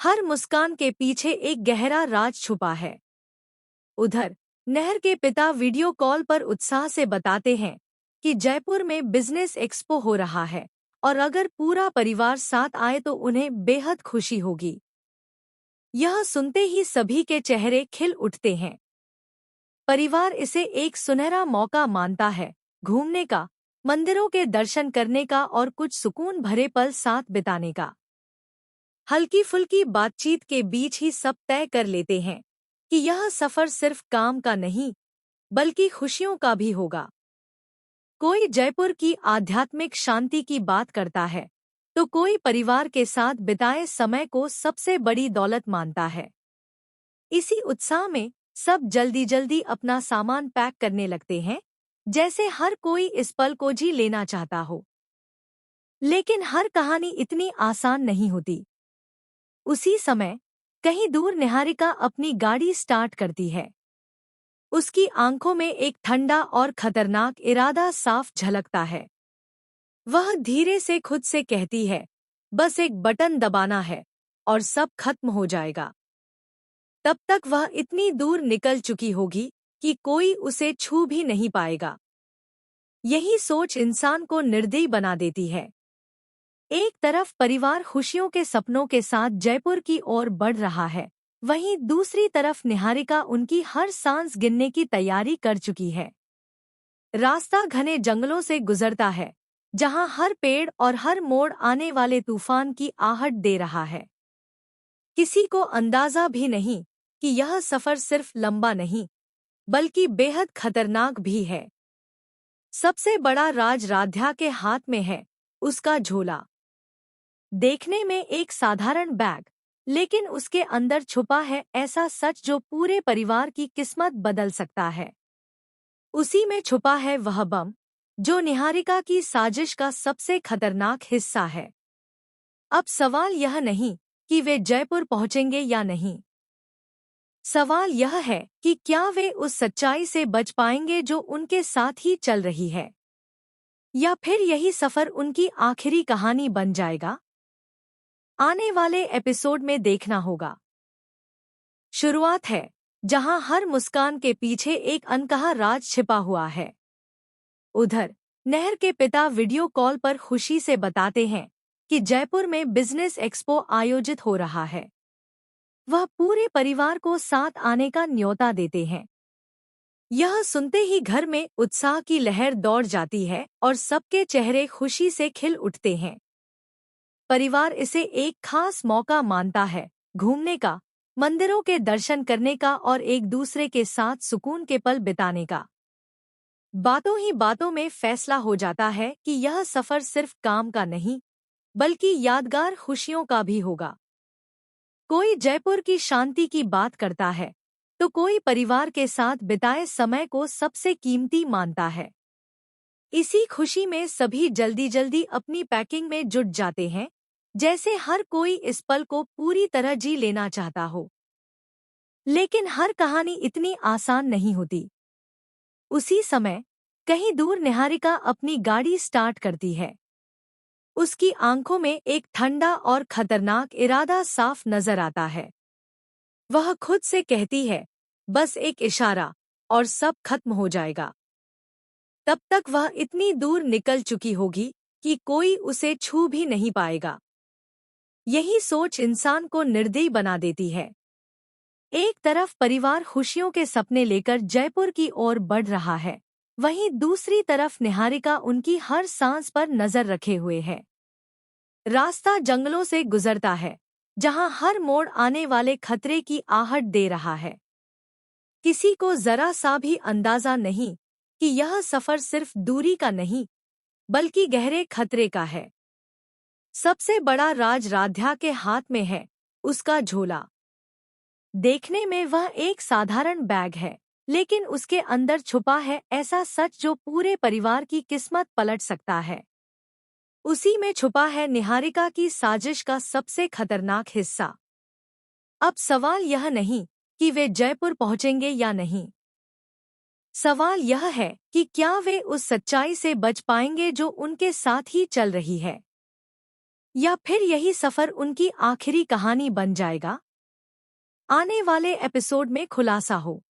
हर मुस्कान के पीछे एक गहरा राज छुपा है। उधर नहर के पिता वीडियो कॉल पर उत्साह से बताते हैं कि जयपुर में बिजनेस एक्सपो हो रहा है और अगर पूरा परिवार साथ आए तो उन्हें बेहद खुशी होगी। यह सुनते ही सभी के चेहरे खिल उठते हैं। परिवार इसे एक सुनहरा मौका मानता है, घूमने का, मंदिरों के दर्शन करने का और कुछ सुकून भरे पल साथ बिताने का। हल्की फुल्की बातचीत के बीच ही सब तय कर लेते हैं कि यह सफर सिर्फ काम का नहीं बल्कि खुशियों का भी होगा। कोई जयपुर की आध्यात्मिक शांति की बात करता है तो कोई परिवार के साथ बिताए समय को सबसे बड़ी दौलत मानता है। इसी उत्साह में सब जल्दी जल्दी अपना सामान पैक करने लगते हैं, जैसे हर कोई इस पल को जी लेना चाहता हो। लेकिन हर कहानी इतनी आसान नहीं होती। उसी समय कहीं दूर निहारिका अपनी गाड़ी स्टार्ट करती है। उसकी आंखों में एक ठंडा और खतरनाक इरादा साफ झलकता है। वह धीरे से खुद से कहती है, बस एक बटन दबाना है और सब खत्म हो जाएगा। तब तक वह इतनी दूर निकल चुकी होगी कि कोई उसे छू भी नहीं पाएगा। यही सोच इंसान को निर्दयी बना देती है। एक तरफ परिवार खुशियों के सपनों के साथ जयपुर की ओर बढ़ रहा है, वहीं दूसरी तरफ निहारिका उनकी हर सांस गिनने की तैयारी कर चुकी है। रास्ता घने जंगलों से गुजरता है, जहां हर पेड़ और हर मोड़ आने वाले तूफान की आहट दे रहा है। किसी को अंदाजा भी नहीं कि यह सफर सिर्फ लंबा नहीं बल्कि बेहद खतरनाक भी है। सबसे बड़ा राज राध्या के हाथ में है, उसका झोला। देखने में एक साधारण बैग, लेकिन उसके अंदर छुपा है ऐसा सच जो पूरे परिवार की किस्मत बदल सकता है। उसी में छुपा है वह बम जो निहारिका की साजिश का सबसे खतरनाक हिस्सा है। अब सवाल यह नहीं कि वे जयपुर पहुंचेंगे या नहीं। सवाल यह है कि क्या वे उस सच्चाई से बच पाएंगे जो उनके साथ ही चल रही है, या फिर यही सफर उनकी आखिरी कहानी बन जाएगा। आने वाले एपिसोड में देखना होगा। शुरुआत है जहां हर मुस्कान के पीछे एक अनकहा राज छिपा हुआ है। उधर नहर के पिता वीडियो कॉल पर खुशी से बताते हैं कि जयपुर में बिजनेस एक्सपो आयोजित हो रहा है। वह पूरे परिवार को साथ आने का न्योता देते हैं। यह सुनते ही घर में उत्साह की लहर दौड़ जाती है और सबके चेहरे खुशी से खिल उठते हैं। परिवार इसे एक खास मौका मानता है, घूमने का, मंदिरों के दर्शन करने का और एक दूसरे के साथ सुकून के पल बिताने का। बातों ही बातों में फैसला हो जाता है कि यह सफर सिर्फ काम का नहीं बल्कि यादगार खुशियों का भी होगा। कोई जयपुर की शांति की बात करता है तो कोई परिवार के साथ बिताए समय को सबसे कीमती मानता है। इसी खुशी में सभी जल्दी जल्दी अपनी पैकिंग में जुट जाते हैं, जैसे हर कोई इस पल को पूरी तरह जी लेना चाहता हो। लेकिन हर कहानी इतनी आसान नहीं होती। उसी समय कहीं दूर निहारिका अपनी गाड़ी स्टार्ट करती है। उसकी आंखों में एक ठंडा और खतरनाक इरादा साफ नजर आता है। वह खुद से कहती है, बस एक इशारा और सब खत्म हो जाएगा। तब तक वह इतनी दूर निकल चुकी होगी कि कोई उसे छू भी नहीं पाएगा। यही सोच इंसान को निर्दयी बना देती है। एक तरफ परिवार खुशियों के सपने लेकर जयपुर की ओर बढ़ रहा है, वहीं दूसरी तरफ निहारिका उनकी हर सांस पर नजर रखे हुए है। रास्ता जंगलों से गुजरता है, जहां हर मोड़ आने वाले खतरे की आहट दे रहा है। किसी को जरा सा भी अंदाजा नहीं कि यह सफर सिर्फ दूरी का नहीं बल्कि गहरे खतरे का है। सबसे बड़ा राज राध्या के हाथ में है, उसका झोला। देखने में वह एक साधारण बैग है, लेकिन उसके अंदर छुपा है ऐसा सच जो पूरे परिवार की किस्मत पलट सकता है। उसी में छुपा है निहारिका की साजिश का सबसे खतरनाक हिस्सा। अब सवाल यह नहीं कि वे जयपुर पहुंचेंगे या नहीं। सवाल यह है कि क्या वे उस सच्चाई से बच पाएंगे जो उनके साथ ही चल रही है। या फिर यही सफर उनकी आखिरी कहानी बन जाएगा? आने वाले एपिसोड में खुलासा हो।